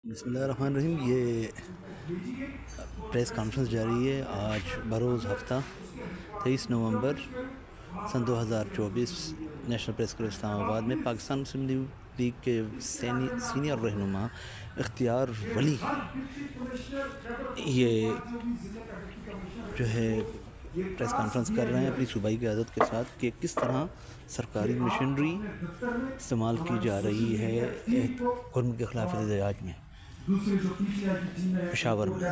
بسم اللہ الرحمن الرحیم. یہ پریس کانفرنس جاری ہے آج بروز ہفتہ 23 نومبر سن 2024 نیشنل پریس کلب اسلام آباد میں پاکستان مسلم لیگ کے سینئر رہنما اختیار ولی یہ جو ہے پریس کانفرنس کر رہے ہیں اپنی صوبائی قیادت کے ساتھ کہ کس طرح سرکاری مشینری استعمال کی جا رہی ہے جرم کے خلاف احتجاج میں پشاور میں.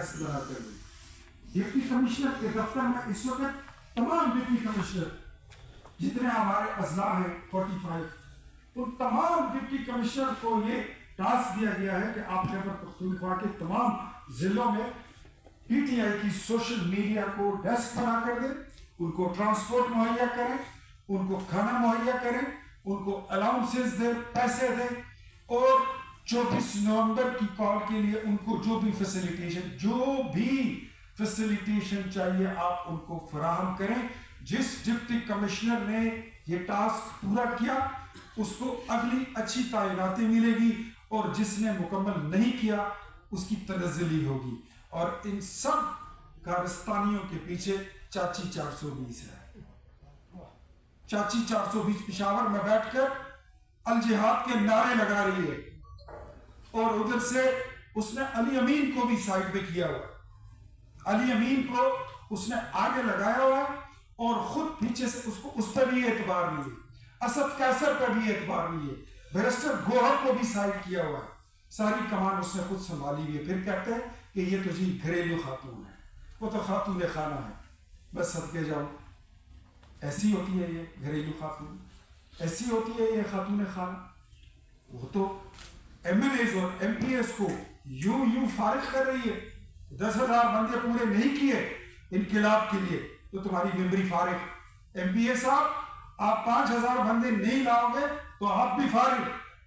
ڈپٹی کمشنر کے دفتر میں اس وقت تمام ڈپٹی کمشنر جتنے ہمارے اضلاع ہیں 45 ان تمام ڈپٹی کمشنر کو یہ ٹاسک دیا گیا ہے کہ آپ خیبر پختونخوا کے تمام ضلعوں میں پی ٹی آئی کی سوشل میڈیا کو ڈیسک بنا کر دیں، ان کو ٹرانسپورٹ مہیا کریں، ان کو کھانا مہیا کریں، ان کو الاؤنسز دیں، پیسے دیں، اور 24 نومبر کی کال کے لیے ان کو جو بھی فیسیلیٹیشن چاہیے آپ ان کو فراہم کریں. جس ڈپٹی کمشنر نے یہ ٹاسک پورا کیا اس کو اگلی اچھی تعیناتی ملے گی، اور جس نے مکمل نہیں کیا اس کی تنزلی ہوگی. اور ان سب کارستانیوں کے پیچھے چاچی 420 ہے. چاچی 420 پشاور میں بیٹھ کر الجہاد کے نعرے لگا رہی ہے، اور ادھر سے اس نے علی امین کو بھی سائڈ پہ کیا ہوا ہے. علی امین کو اس نے آگے لگایا ہوا ہے اور خود پیچھے سے اس پر بھی اعتبار نہیں ہے. اسد قیصر پر بھی اعتبار نہیں ہے. بیرسٹر گوہر کو بھی سائڈ کیا ہوا ہے. ساری کمان اس نے خود سنبھالی ہوئی ہے. پھر کہتے ہیں کہ یہ تو جی گھریلو خاتون ہے، وہ تو خاتون خانہ ہے. بس صدقے جاؤ، ایسی ہوتی ہے یہ گھریلو خاتون، ایسی ہوتی ہے یہ خاتون خانہ. وہ تو ایم ایل ایز اور ایم پی ایس کو یوں فارغ کر رہی ہے. 10,000 بندے پورے نہیں کیے انقلاب کے لیے تو تمہاری ممبری فارغ. ایم پی ایس صاحب آپ 5,000 بندے نہیں لاؤ گے تو آپ بھی فارغ.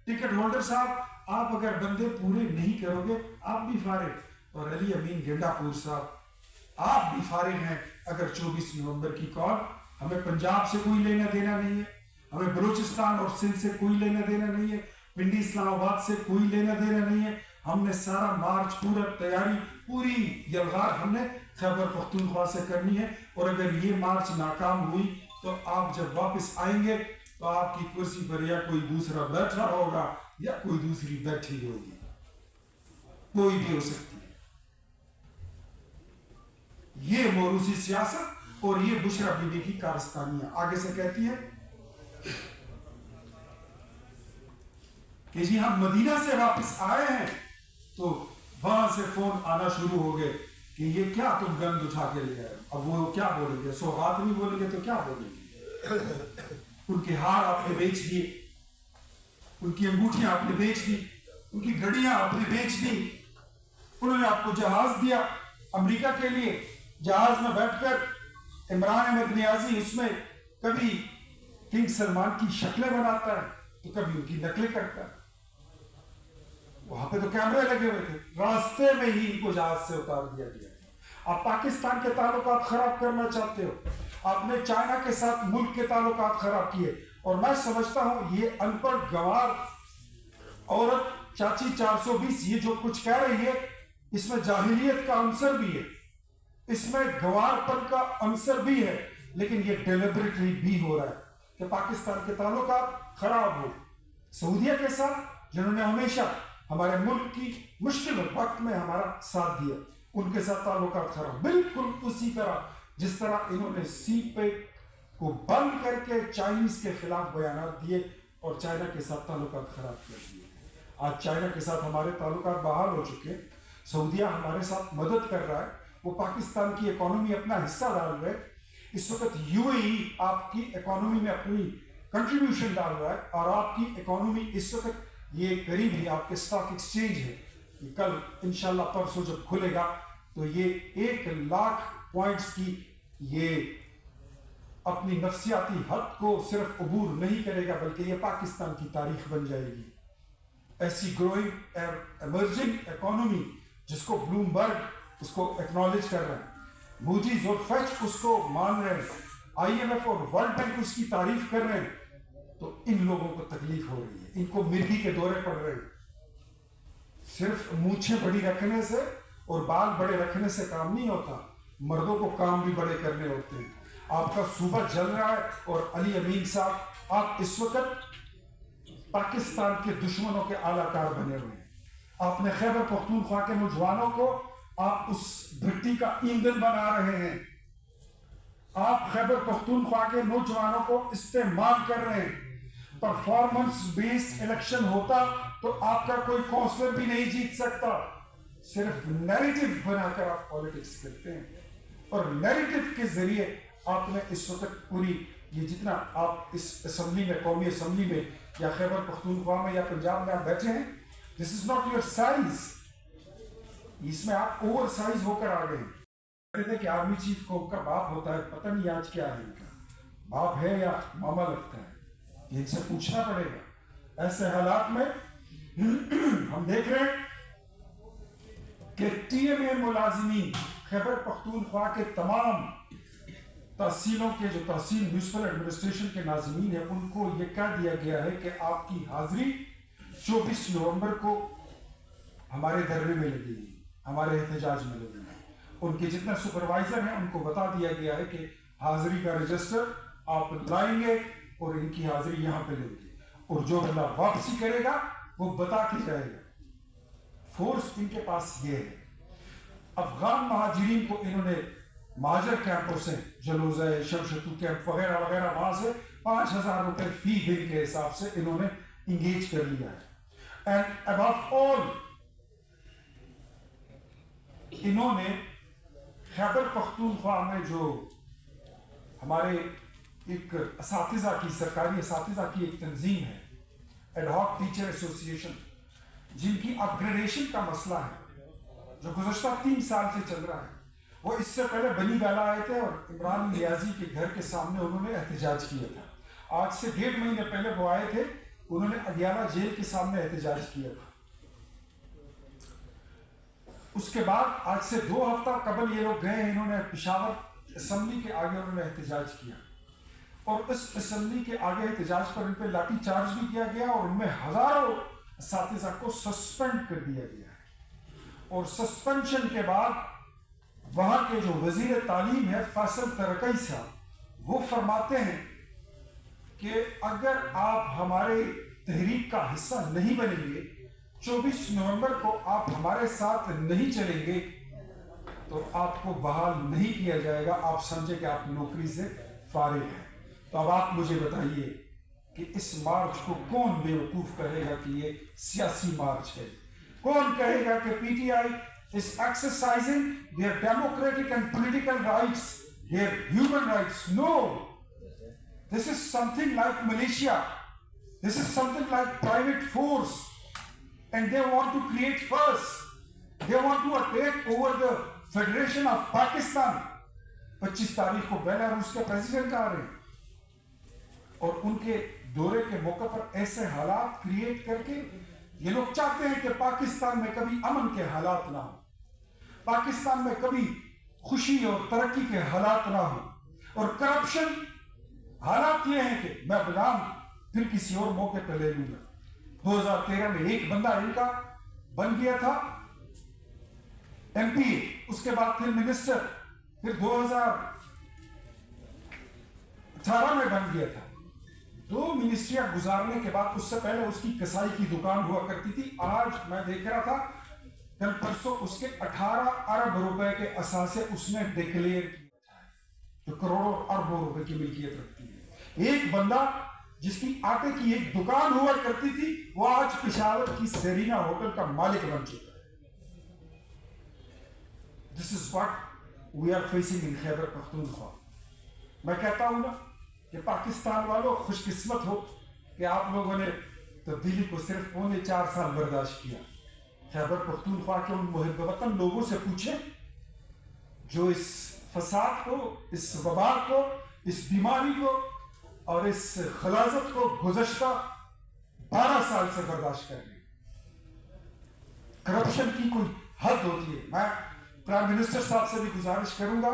ٹکٹ ہولڈر صاحب آپ اگر بندے پورے نہیں کرو گے آپ بھی فارغ. اور علی امین گنڈا پور صاحب آپ بھی فارغ ہیں اگر 24 نومبر کی کال. ہمیں پنجاب سے کوئی لینا دینا نہیں ہے، ہمیں بلوچستان اور سندھ سے کوئی لینا دینا نہیں ہے، پنڈی اسلام آباد سے کوئی لینا دینا نہیں ہے. ہم نے سارا مارچ پورا تیاری پوری یلغار ہم نے خیبر پختونخوا سے کرنی ہے. اور اگر یہ مارچ ناکام ہوئی تو آپ جب واپس آئیں گے تو آپ کی کرسی پر یا کوئی دوسرا بیٹھا ہوگا یا کوئی دوسری بیٹھی ہوگی، کوئی بھی ہو سکتی ہے. یہ موروثی سیاست اور یہ بشرا بی بی کی کارستانیاں. آگے سے کہتی ہے کہ جی ہم مدینہ سے واپس آئے ہیں تو وہاں سے فون آنا شروع ہو گئے کہ یہ کیا تم گند اٹھا کے لے آئے. اب وہ کیا بولیں گے؟ سوغات نہیں بولیں گے تو کیا بولیں گے؟ ان کے ہار آپ نے بیچ دیے، ان کی انگوٹھیاں آپ نے بیچ دی، ان کی گھڑیاں آپ نے بیچ دی. انہوں نے آپ کو جہاز دیا امریکہ کے لیے. جہاز میں بیٹھ کر عمران احمد نیازی اس میں کبھی کنگ سلمان کی شکلیں بناتا ہے تو کبھی ان کی نقلیں کرتا ہے. وہاں پہ تو کیمرے لگے ہوئے تھے، راستے میں ہی ان کو جہاز سے اتار دیا گیا. آپ پاکستان کے تعلقات خراب کرنا چاہتے ہو، آپ نے چائنا کے ساتھ ملک کے تعلقات خراب کیے. اور میں سمجھتا ہوں یہ ان پڑھ گوار عورت چاچی 420 یہ جو کچھ کہہ رہی ہے اس میں جاہلیت کا عنصر بھی ہے، اس میں گوار پن کا عنصر بھی ہے، لیکن یہ ڈیلیبریٹلی بھی ہو رہا ہے کہ پاکستان کے تعلقات خراب ہو. سعودیہ کے ساتھ جنہوں نے ہمیشہ ہمارے ملک کی مشکل وقت میں ہمارا ساتھ دیا، ان کے ساتھ تعلقات خراب. بالکل اسی طرح جس طرح انہوں نے سی پیک کو بند کر کے چائنیز کے خلاف بیانات دیے اور چائنا کے ساتھ تعلقات خراب کر دیے. آج چائنا کے ساتھ ہمارے تعلقات بحال ہو چکے. سعودیہ ہمارے ساتھ مدد کر رہا ہے، وہ پاکستان کی اکانومی اپنا حصہ ڈال رہے. اس وقت یو اے ای آپ کی اکانومی میں اپنی کنٹریبیوشن ڈال رہا ہے، اور آپ کی اکانومی اس وقت یہ قریب ہی آپ کے سٹاک ایکسچینج ہے، کل انشاءاللہ پرسوں جب کھلے گا تو یہ 1,00,000 پوائنٹس کی یہ اپنی نفسیاتی حد کو صرف عبور نہیں کرے گا بلکہ یہ پاکستان کی تاریخ بن جائے گی. ایسی گروئنگ ایمرجنگ اکانومی جس کو بلوم برگ اس کو ایکنالج کر رہے ہیں، موڈیز اور فیچ اس کو مان رہے ہیں، آئی ایم ایف اور ورلڈ بینک اس کی تعریف کر رہے ہیں، تو ان لوگوں کو تکلیف ہو رہی ہے، ان کو مرگی کے دورے پڑ رہے ہیں. صرف مونچھیں بڑی رکھنے سے اور بال بڑے رکھنے سے کام نہیں ہوتا، مردوں کو کام بھی بڑے کرنے ہوتے ہیں. آپ کا صوبہ جل رہا ہے اور علی امین صاحب آپ اس وقت پاکستان کے دشمنوں کے اعلیٰ کار بنے ہوئے ہیں. آپ نے خیبر پختونخوا کے نوجوانوں کو آپ اس بھٹی کا ایندھن بنا رہے ہیں. آپ خیبر پختونخوا کے نوجوانوں کو استعمال کر رہے ہیں. پرفارمنس بیسڈ الیکشن ہوتا تو آپ کا کوئی کونسلر بھی نہیں جیت سکتا. صرف نیریٹو بنا کر آپ پالیٹکس کرتے ہیں اور نیریٹو کے ذریعے آپ نے اس وقت پوری یہ جتنا آپ اس اسمبلی میں، قومی اسمبلی میں یا خیبر پختونخوا میں یا پنجاب میں آپ بیٹھے ہیں، دس از ناٹ یور سائز. اس میں آپ اوور سائز ہو کر آ گئے. کہتے تھے کہ آرمی چیف کو ان کا باپ ہوتا ہے، پتہ نہیں آج کیا ہے ان کا باپ ہے یا ماما لگتا ہے. ان سے پوچھنا پڑے گا. ایسے حالات میں ہم دیکھ رہے ہیں کہ ٹی ایم اے ملازمین خیبر پختونخوا کے تمام تحصیلوں کے جو تحصیل میونسپل ایڈمنسٹریشن کے ناظمین ہیں، ان کو یہ کہہ دیا گیا ہے کہ آپ کی حاضری 24 نومبر کو ہمارے دھرنے میں لگے گی، ہمارے احتجاج میں لگے گی. ان کے جتنے سپروائزر ہیں ان کو بتا دیا گیا ہے کہ حاضری کا رجسٹر آپ لائیں گے اور ان کی حاضری یہاں پہ لیں گے، اور جو بندہ واپسی کرے گا وہ بتا کے جائے گا. فورس ان کے پاس یہ ہے. افغان مہاجرین کو انہوں نے مہاجر کیمپوں سے، جلوزہ، شمشتو کیمپ وغیرہ وغیرہ، وہاں سے 5,000 روپے فی دن کے حساب سے انہوں نے انگیج کر لیا ہے. اینڈ ابو آل انہوں نے خیبر پختونخوا میں جو ہمارے ایک اساتذہ کی، سرکاری اساتذہ کی ایک تنظیم ہے، ایڈ ہاک ٹیچر ایسوسی ایشن، جن کی اپ گریڈیشن کا مسئلہ ہے جو گزشتہ 3 سال سے چل رہا ہے. وہ اس سے پہلے بنی بیلا آئے تھے اور عمران نیازی کے گھر کے سامنے انہوں نے احتجاج کیا تھا. آج سے 1.5 مہینے پہلے وہ آئے تھے، انہوں نے اڈیالہ جیل کے سامنے احتجاج کیا تھا. اس کے بعد آج سے 2 ہفتہ قبل یہ لوگ گئے ہیں، انہوں نے پشاور اسمبلی کے آگے انہوں نے احتجاج کیا، اور اس اسمبلی کے آگے احتجاج پر ان پہ لاٹھی چارج بھی کیا گیا اور ان میں ہزاروں اساتذہ کو سسپینڈ کر دیا گیا ہے. اور سسپینشن کے بعد وہاں کے جو وزیر تعلیم ہے فیصل ترکی صاحب، وہ فرماتے ہیں کہ اگر آپ ہمارے تحریک کا حصہ نہیں بنیں گے، 24 نومبر کو آپ ہمارے ساتھ نہیں چلیں گے تو آپ کو بحال نہیں کیا جائے گا. آپ سمجھے کہ آپ نوکری سے فارغ ہیں. تو اب آپ مجھے بتائیے کہ اس مارچ کو کون بیوقوف کہے گا کہ یہ سیاسی مارچ ہے؟ کون کہے گا کہ P T I is exercising their democratic and political rights, their human rights? No. This is something like militia. This is something like private force. And they want to create first. They want to attack over the Federation of Pakistan. 25 تاریخ کو Belarus کے president آ رہے ہیں اور ان کے دورے کے موقع پر ایسے حالات کریٹ کر کے یہ لوگ چاہتے ہیں کہ پاکستان میں کبھی امن کے حالات نہ ہو، پاکستان میں کبھی خوشی اور ترقی کے حالات نہ ہو. اور کرپشن حالات یہ ہیں کہ میں نام پھر کسی اور موقع پہ لے لوں گا. 2013 میں ایک بندہ ان کا بن گیا تھا ایم پی، اس کے بعد پھر منسٹر، پھر 2018 میں بن گیا تھا. 2 منسٹریاں گزارنے کے بعد، اس سے پہلے اس کی کسائی کی دکان ہوا کرتی تھی. آج میں دیکھ رہا تھا کل پرسوں اس کے 18 ارب روپے کے اثاثے اس نے ڈکلیئر کیا، جو کروڑوں اربوں روپے کی ملکیت رکھتی ہے. ایک بندہ جس کی آٹے کی ایک دکان ہوا کرتی تھی، وہ آج پشاور کی سیرینا ہوٹل کا مالک بن چکا ہے. This is what we are facing in Khyber Pakhtunkhwa. میں کہتا ہوں نا کہ پاکستان والوں خوش قسمت ہو کہ آپ لوگوں نے تبدیلی کو صرف 4.25 سال برداشت کیا. خیبر پختونخوا کے ان محب وطن لوگوں سے پوچھیں جو اس فساد کو، اس وبا کو، اس بیماری کو اور اس غلاظت کو گزشتہ 12 سال سے برداشت کر رہے ہیں. کرپشن کی کوئی حد ہوتی ہے. میں پرائم منسٹر صاحب سے بھی گزارش کروں گا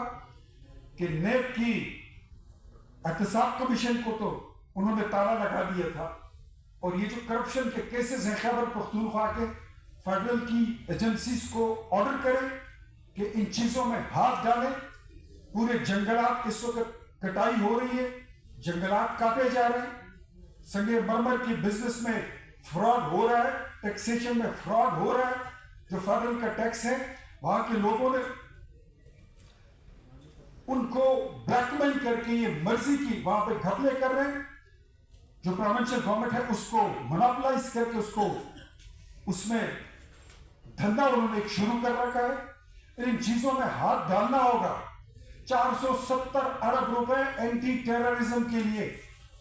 کہ نیب کی احتساب کمیشن کو تو انہوں نے تالا لگا دیا تھا، اور یہ جو کرپشن کے کیسز ہیں خیبر پختونخوا کے، फेडरल की एजेंसीज को ऑर्डर करें कि इन चीजों में हाथ डालें। पूरे जंगलात इस वक्त कटाई हो रही है, जंगलात काटे जा रहे हैं, संगमरमर की बिजनेस में फ्रॉड हो रहा है, टैक्सेशन में फ्रॉड हो रहा है। जो फेडरल का टैक्स है वहां के लोगों ने उनको ब्लैकमेल करके ये मर्जी की वहां पे घपले कर रहे हैं। जो प्रोविंशियल गवर्नमेंट है उसको मोनोपोलाइज करके उसको उसमें धंधा उन्होंने एक शुरू कर रखा है। इन चीजों में हाथ डालना होगा। 470 अरब रुपए एंटी टेररिज्म के लिए,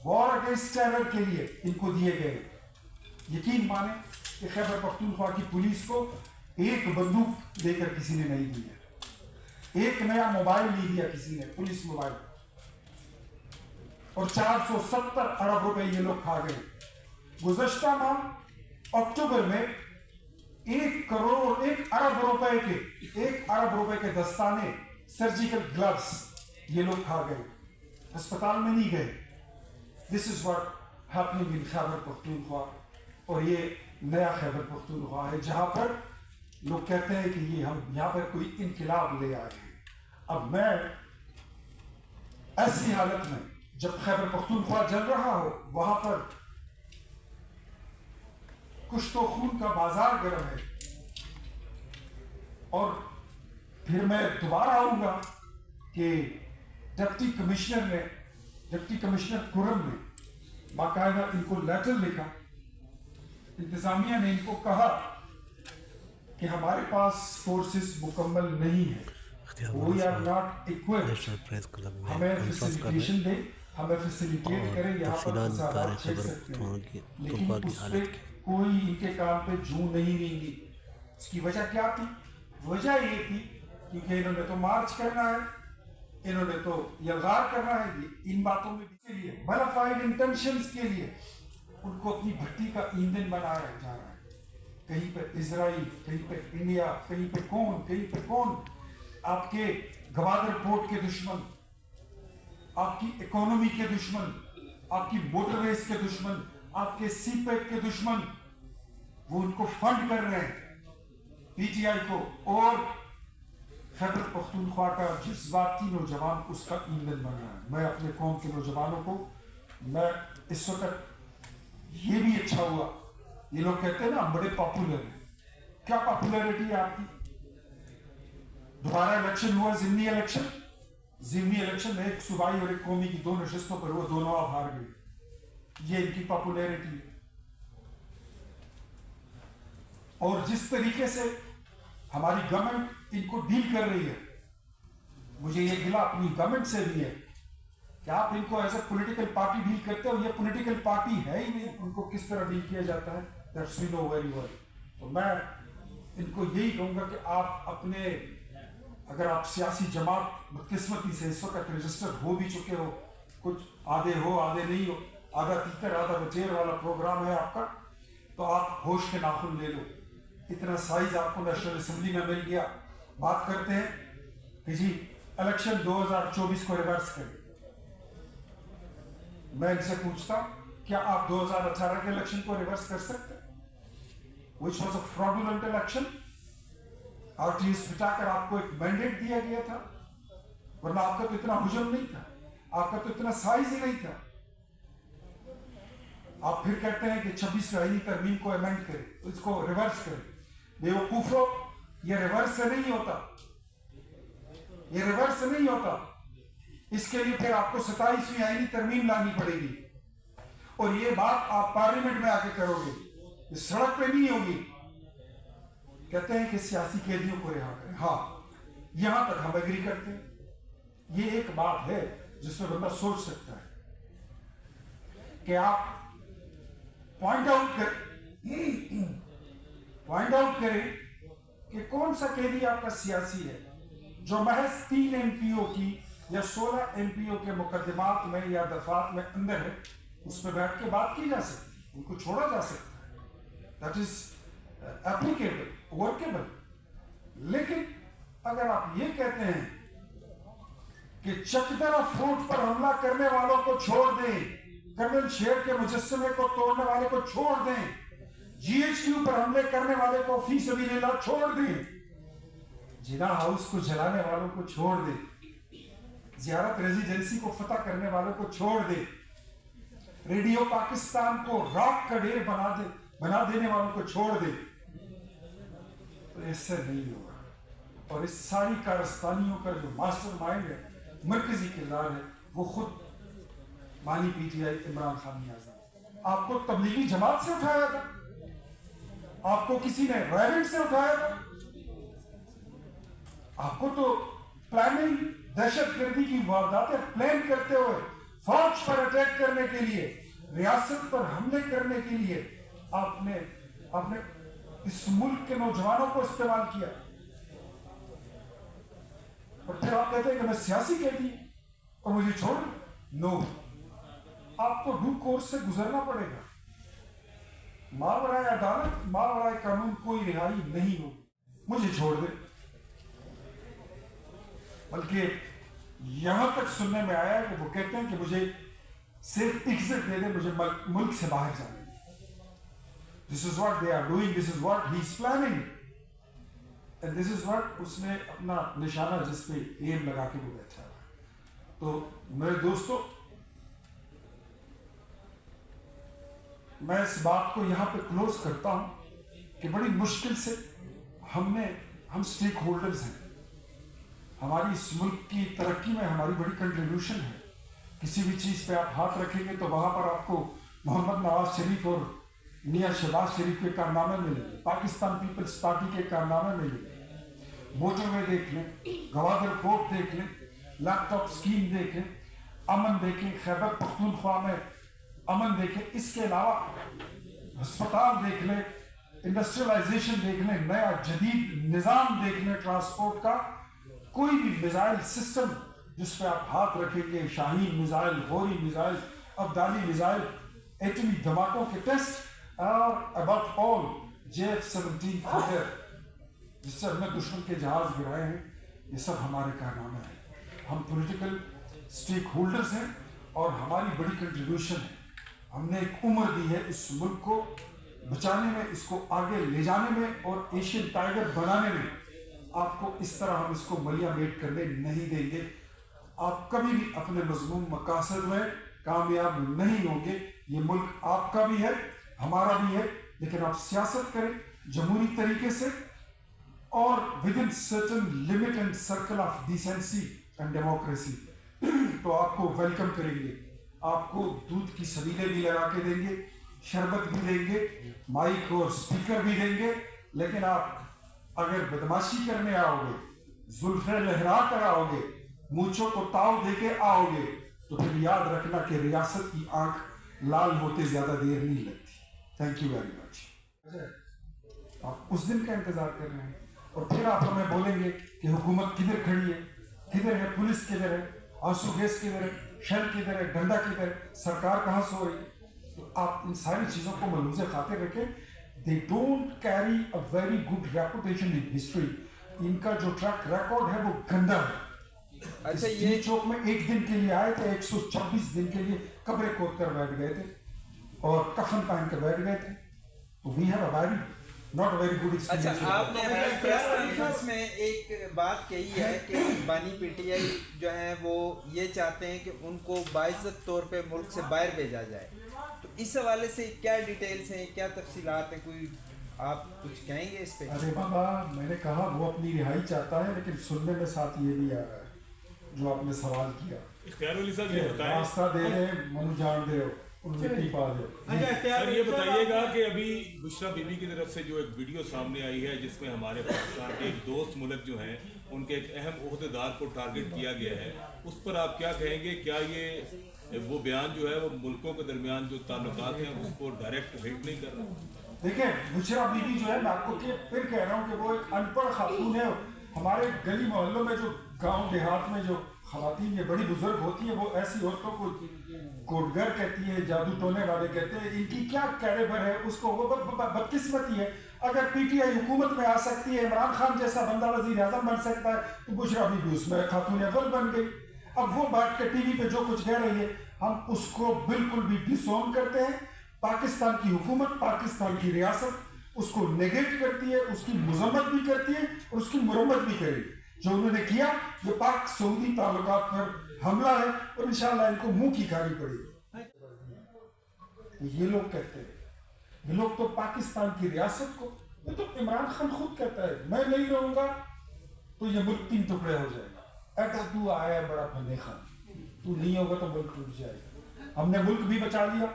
वॉर अगेंस्ट टेरर के लिए इनको दिए गए। यकीन माने कि खैबर पख्तूनख्वा की पुलिस को एक बंदूक देकर किसी ने नहीं दिया, एक नया मोबाइल नहीं दिया किसी ने, पुलिस मोबाइल, और 470 अरब रुपए ये लोग खा गए। गुज़श्ता माह अक्टूबर में 1 अरब रुपए के दस्ताने सर्जिकल ग्लव्स ये लोग खा गए, अस्पताल में नहीं गए। This is what happening in Khyber Pakhtunkhwa. और ये नया खैबर पख्तूनख्वा है जहां पर लोग कहते हैं कि ये हम यहाँ पर कोई इनकलाब ले आए हैं। अब मैं ऐसी हालत में जब खैबर पख्तूनख्वा जल रहा हो, वहां पर कुछ तो खून का बाजार गर्म है, और फिर मैं दोबारा आऊंगा कि डिप्टी कमिश्नर कुरम ने बाकायदा इनको लेटर लिखा। इंतजामिया ने इनको कहा कि हमारे पास फोर्सेस मुकम्मल नहीं है, वी आर नॉट इक्विप्ड, हमें फैसिलिटेशन दे, हमें फैसिलिटेट करें, यहाँ पर मसाला चल सकते हैं, लेकिन उस पर कोई इनके काम पे जू नहीं रहेंगी। इसकी वजह क्या थी? वजह ये थी क्योंकि इन्होंने तो मार्च करना है, इन्होंने तो यलगार करना है, इन बातों में के लिए बलाफाइड इंटेंशंस के लिए उनको अपनी भट्टी का ईंधन बनाया जा रहा है। कहीं पे इजराइल, कहीं पे इंडिया, कहीं पे कौन, आपके गवादर पोर्ट के दुश्मन, आपकी इकोनॉमी के दुश्मन, आपकी मोटरवेज के दुश्मन, आपके सीपेक के दुश्मन, वो उनको फंड कर रहे हैं, पीटीआई को, और खैबर पख्तूनख्वा का जज्बाती नौजवान उसका ईंधन बन रहा है। मैं अपने कौम के नौजवानों को, मैं इस वक्त ये भी अच्छा हुआ, ये लोग कहते हैं ना बड़े पॉपुलर हैं, क्या पॉपुलैरिटी है आपकी? दोबारा इलेक्शन हुआ, ज़िमनी इलेक्शन में एक सूबाई और एक कौमी की 2 नशिस्तों पर वो दोनों आप हार गए। ये इनकी पॉपुलैरिटी है। और जिस तरीके से हमारी गवर्नमेंट इनको डील कर रही है, मुझे ये गिला अपनी गवर्नमेंट से भी है कि आप इनको as a political party deal करते हो। ये पॉलिटिकल पार्टी है ही नहीं, उनको किस तरह डील किया जाता है, that's we know very well. तो मैं इनको यही कहूँगा कि आप अपने, अगर आप सियासी जमात बदकिस्मती से इस वक्त रजिस्टर हो भी चुके हो, कुछ आधे हो आधे नहीं हो, आधा तीतर आधा बचेर वाला प्रोग्राम है आपका, तो आप होश के नाखुन ले लो। इतना साइज आपको नेशनल असेंबली में मिल गया। बात करते हैं कि जी इलेक्शन 2024 को रिवर्स करें। मैं इनसे पूछता हूं, क्या आप 2018 के इलेक्शन को रिवर्स कर सकते? Which was a fraudulent election? RTS बिठाकर आपको एक मैंडेट दिया गया था, वरना आपका तो इतना हुजम नहीं था, आपका तो इतना साइज ही नहीं था। आप फिर कहते हैं कि 26वीं आईनी तरमीम को अमेंड करें, इसको रिवर्स करें। बेवकूफो, ये रिवर्स से नहीं होता, ये रिवर्स से नहीं होता। इसके लिए फिर आपको 27वीं आईनी तरमीम लानी पड़ेगी, और ये बात आप पार्लियामेंट में आके करोगे, इस सड़क पे नहीं होगी। कहते हैं कि सियासी कैदियों को रिहा करें, हाँ, यहां तक हम एग्री करते हैं। ये एक बात है जिसमें बंदा सोच सकता है कि आप पॉइंट आउट करें कि कौन सा कैदी आपका सियासी है जो महज 3 एमपीओ की या 16 एमपीओ के मुकदमात में या दफात में अंदर है, उस पर बैठ के बात की जा सकती है, उनको छोड़ा जा सकता है, दैट इज एप्लीकेबल, वर्केबल। लेकिन अगर आप ये कहते हैं कि चकदरा फोर्ट पर हमला करने वालों को छोड़ दें, कर्नल शेर के मुजस्समे को तोड़ने वाले को छोड़ दें, GHQ पर हमले करने वाले को फी सबीलिल्लाह छोड़ दें, जिना हाउस को जलाने वालों को छोड़ दे, ज़ियारत रेजिडेंसी को फतह करने वालों को छोड़ दे, रेडियो पाकिस्तान को राख का ढेर बना देने वालों को छोड़ दे, तो इससे नहीं होगा। और इस सारी कारस्तानियों का जो मास्टरमाइंड है, मरकजी किरदार है, वो खुद बानी PTI इमरान खान नियाज़ी। आपको तबलीगी जमात से उठाया था, आपको किसी ने रैवेंट से उठाया था, आपको तो प्लानिंग, दहशतगर्दी की वारदातें प्लान करते हुए फौज पर अटैक करने के लिए, रियासत पर हमले करने के लिए आपने इस मुल्क के नौजवानों को इस्तेमाल किया। और फिर आप कहते हैं कि मैं सियासी कैदी और मुझे छोड़ नो, आपको ड्यू कोर्स से गुजरना पड़ेगा। मावराए अदालत, मावराए कानून कोई रिहाई नहीं होगी। मुझे छोड़ दे, बल्कि यहां तक सुनने में आया है कि वो कहते हैं कि मुझे सिर्फ इज्जत दे दे, मुझे मुल्क से बाहर जाने। This is what they are doing, this is what he is planning, and this is what उसने अपना निशाना जिस पे एम लगा के वो बैठा है। तो मेरे दोस्तों, मैं इस बात को यहां पे क्लोज करता हूं कि बड़ी मुश्किल से हम स्टेक होल्डर्स हैं, हमारी इस मुल्क की तरक्की में हमारी बड़ी कंट्रीब्यूशन है। किसी भी चीज़ पे आप हाथ रखेंगे तो वहाँ पर आपको मोहम्मद नवाज शरीफ और मियां शहबाज शरीफ के कारनामे मिलेंगे, पाकिस्तान पीपल्स पार्टी के कारनामे मिलेंगे। मोटरवे देख लें, गवादर पोर्ट देख लें, लैपटॉप स्कीम देखें, अमन देखें, खैबर पख्तूनख्वा में अमन देखें, इसके अलावा अस्पताल देख लें, इंडस्ट्रियलाइजेशन देख लें, नया जदीद निज़ाम देख लें ट्रांसपोर्ट का। कोई भी मिसाइल सिस्टम जिस पे आप हाथ रखेंगे, Shaheen missile, Ghauri missile, Abdali missile, एटमी धमाकों के टेस्ट और अबव ऑल JF-17 फाइटर जिससे हमने दुश्मन के जहाज गिराए हैं, ये सब हमारे कारनामे हैं। हम पॉलिटिकल स्टेक होल्डर्स हैं और हमारी बड़ी कंट्रीब्यूशन है। हमने एक उम्र दी है इस मुल्क को बचाने में, इसको आगे ले जाने में और एशियन टाइगर बनाने में। आपको इस तरह हम इसको मलियामेट करने नहीं देंगे। आप कभी भी अपने मजमूम मकासद में कामयाब नहीं होंगे। ये मुल्क आपका भी है, हमारा भी है, लेकिन आप सियासत करें जमहूरी तरीके से और with in certain limit and circle of decency and democracy, तो आपको वेलकम करेंगे। आपको दूध की सबीलें भी लगा के देंगे, शरबत भी देंगे, माइक और स्पीकर भी देंगे। लेकिन आप अगर बदमाशी करने आओगे, जुल्फे लहरा कर आओगे, मूंछों को ताव देके आओगे, तो फिर याद रखना कि रियासत की आंख लाल होते ज्यादा देर नहीं लगती। Thank you very much. आप उस दिन का इंतजार कर रहे हैं और फिर आप हमें बोलेंगे कि हुकूमत किधर खड़ी है, किधर है पुलिस, किधर है आंसू गैस, किधर है शेल, किधर है डंडा, किधर है सरकार, कहाँ सो रही। तो आप इन सारी चीजों को मलूज़े खातिर रखें। They don't carry a very good reputation in history. इनका जो ट्रैक रिकॉर्ड है वो गंदा है। अच्छा, ये चौक में एक दिन के लिए आए थे, 126 दिन के लिए कब्र खोद कर बैठ गए थे और कफन पहन कर बैठ गए थे। तो we have a very not a very good experience। अच्छा, आपने हमारे प्रेस कॉन्फ्रेंस में एक बात कही है कि बानी PTI जो है वो ये चाहते हैं कि उनको बाइज्जत तौर पे मुल्क से बाहर भेजा जाए। तो इस हवाले से क्या डिटेल्स हैं, क्या तफसीलात हैं, कोई आप कुछ कहेंगे इस पे? अरे बाबा, मैंने कहा वो अपनी रिहाई चाहता है, लेकिन सुनने में साथ ये भी आ रहा है जो आपने सवाल किया। रास्ता दे रहे, मनु जान दे, मिट्टी पा दे। सर ये बताइएगा कि अभी बुशरा बीबी की तरफ से जो एक वीडियो सामने आई है जिसमें हमारे पाकिस्तान के एक दोस्त मुल्क जो हैं उनके एक अहम ओहदेदार को टारगेट किया गया है, उस पर आप क्या कहेंगे? क्या ये वो बयान जो है वो मुल्कों के दरमियान जो ताल्लुकात हैं उसको डायरेक्ट हिट नहीं कर रहा? देखिए, बुशरा बीबी जो है, मैं आपको फिर कह रहा हूँ कि वो एक अनपढ़ खातून है। हमारे गली मोहल्लों में जो गांव देहात में जो खवातीन ये बड़ी बुजुर्ग होती है, वो ऐसी औरतों को कोटगर कहती है, जादू टोने वाले कहते हैं। इनकी क्या कैरेबर है, उसको वो बदकिस्मती है। अगर PTI हुकूमत में आ सकती है, इमरान खान जैसा बंदा वजीर आजम बन सकता है, तो बुशरा बीबी उसमें खातून अव्वल बन गई। अब वो बैठ के TV पे जो कुछ कह रही है, हम उसको बिल्कुल भी डिसोन करते हैं। पाकिस्तान की हुकूमत, पाकिस्तान की रियासत उसको नेगेट करती है, उसकी मजम्मत भी करती है और उसकी मुरम्मत भी करेगी। जो उन्होंने किया ये पाक सऊदी ताल्लुकात पर हमला है और इंशाअल्लाह इनको मुंह की खानी पड़ेगी। ये लोग कहते हैं, ये लोग तो पाकिस्तान की रियासत को, ये तो इमरान खान खुद कहता है मैं नहीं रहूंगा तो ये मुल्क 3 टुकड़े हो जाएगा। ऐसा तू आया है बड़ा फने खान, तू नहीं होगा तो मुल्क टूट जाएगा। हमने मुल्क भी बचा लिया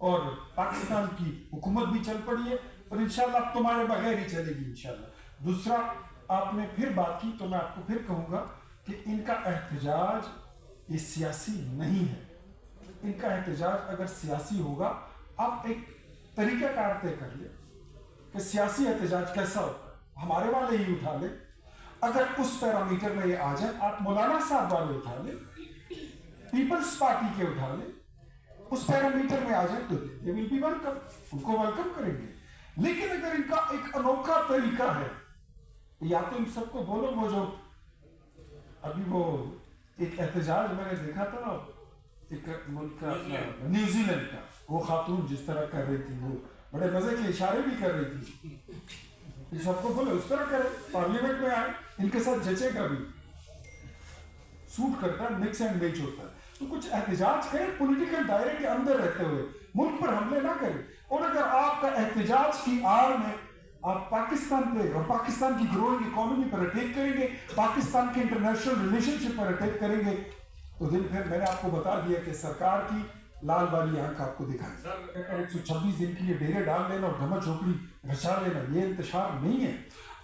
और पाकिस्तान की हुकूमत भी चल पड़ी है और इंशाल्लाह अब तुम्हारे बगैर ही चलेगी इंशाल्लाह। दूसरा, आपने फिर बात की तो मैं आपको फिर कहूँगा कि इनका एहतजाज ये सियासी नहीं है। इनका एहतजाज अगर सियासी होगा, आप एक तरीक़ाकार तय कर ले कि सियासी एहतजाज कैसा होता है, हमारे वाले ही उठा ले। अगर उस पैरामीटर में ये आ जाए, आप मौलाना साहब वाले उठा ले, पीपल्स पार्टी के उठा ले, उस पैरामीटर में आ जाए तो ये विल बी वेलकम, उनको वेलकम करेंगे। लेकिन अगर इनका एक अनोखा तरीका है, या तो इन सबको बोलो, वो जो अभी वो एक एहतजाज मैंने देखा था ना, एक मुल्क का न्यूजीलैंड का, वो खातून जिस तरह कर रही थी, वो बड़े मजे के इशारे भी कर रही थी, ये सबको बोले उस तरह करे, पार्लियामेंट में आए, इनके साथ जचेगा भी, सूट करता है, मिक्स एंड मैच होता है। तो कुछ एहतजाज करें पॉलिटिकल दायरे के अंदर रहते हुए, मुल्क पर हमले ना करें। और अगर आपका एहतजाज की आड़ में आप पाकिस्तान पे और पाकिस्तान की ग्रोइंग इकोनॉमी पर अटैक करेंगे, पाकिस्तान के इंटरनेशनल रिलेशनशिप पर अटैक करेंगे, तो दिन फिर मैंने आपको बता दिया कि सरकार की लाल वाली आंख आपको दिखाई। 126 दिन के लिए डेरे डाल लेना और धमा चौकड़ी रचा लेना, ये इंतशार नहीं है।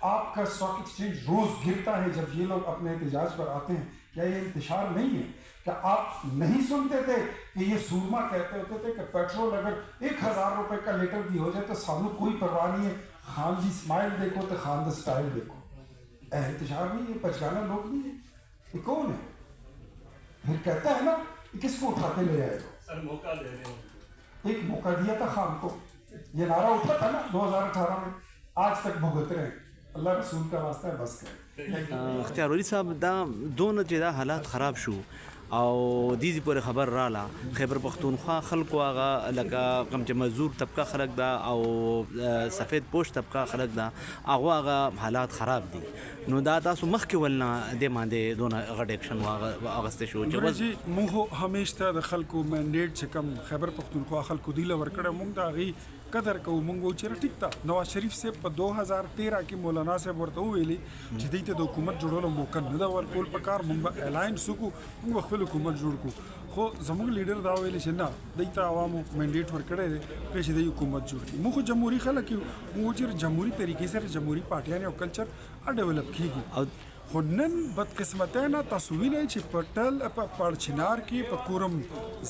आपका स्टॉक एक्सचेंज रोज गिरता है जब ये लोग अपने एहतजाज पर आते हैं, क्या ये इंतशार नहीं है? क्या आप नहीं सुनते थे कि ये सूरमा कहते होते थे कि पेट्रोल अगर 1000 रुपए का लीटर भी हो जाए तो सामने कोई परवाह नहीं है, खान जी स्माइल देखो तो खान द स्टाइल देखो। एहतजाज नहीं, ये पचगाना लोग नहीं है, ये कौन है? फिर कहता है ना किसको उठाते ले आएगा, सर मौका दे रहे हो। एक मौका दिया था खान को, ये नारा उठा था ना 2018 में, आज तक भुगत रहे हैं। अल्लाह रसूल का वास्ता है, बस करें। اختیار ولی صاحب دا دونه چې دا حالات خراب شو او دیزی پورې خبر رااله، خیبر پختونخوا خلکو هغه لکه کوم چې مزدور طبقه خلک دا او سفید پوش طبقه خلک دا، هغه حالات خراب دي. نو دا تاسو مخکې ولنه د باندې دونه غټ ایکشن واغسته شو چې جی موږ همیشه د خلکو منډیټ چې کوم خیبر پختونخوا خلکو دی له ورکړه، موږ دا غي قدر کوو. موږ چې ټیک تا نواز شریف سے په 2013 کې مولانا صاحب ورته ویلي چې دوی ته د حکومت جوړولو موقع نه دا ورکول پکار، موږ الاینس وکړو، موږ خپل حکومت جوړ کړو. خو زموږ لیډر دا ویلي چې نه، دوی ته عوامو منډیټ ورکړی دی چې دوی حکومت جوړ کړي. موږ جمهوریت خلک یو، موږ چې جمهوری طریقې سره جمهوری پارټیانې او کلچر ډیولپ کیږي. خو نن بدقسمتۍ نه تاسو وینئ چې په پړچنار کې په کورم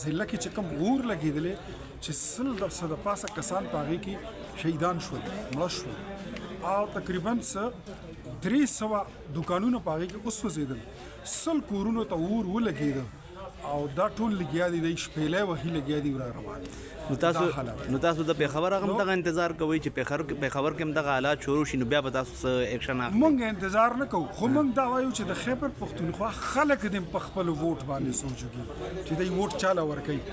ضلع کې چې کوم اور لګېدلې چې 100% د پاسه کسان په هغې کې شهیدان شول، مړه شول، او تقریبا 300 دکانونه په هغې کې وسوځېدل، 100 کورونو ته اور ولګېده او دا ټول لګیا دي، د شپېلۍ وهي لګیا دي را روان. نو تاسو د پیښور هغه دغه انتظار کوئ چې پیښور کې هم دغه حالات شروع شي، نو بیا به تاسو ایکشن اخلئ؟ مونږ انتظار نه کوو، خو مونږ دا وایو چې د خیبر پختونخوا خلک دې په خپل ووټ باندې سوچوي چې دوی ووټ چاله ورکوي.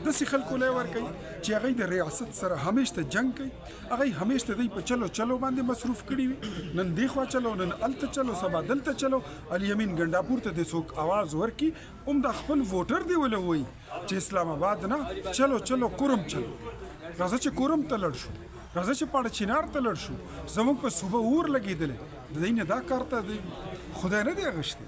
داسې خلکو له ورکوي چې هغوی د ریاست سره همیشه جنګ کوي، هغوی همیشه دوی په چلو باندې مصروف کړي وي، نن دې خوا چلو، نن هلته چلو، سبا دلته چلو. الیمین ګنډاپور ته دې څوک آواز ورکړي، هم دا خپل ووټر دی ولې وایي چې اسلام آباد نه، چلو کورم چلو، راځه چې کورم ته لړ شو، راځه چې پړچنار ته لړ شو. زموږ په صوبه اور لګېدلی، د دوی نه دا کار ته خدای نه دی اغوښتی.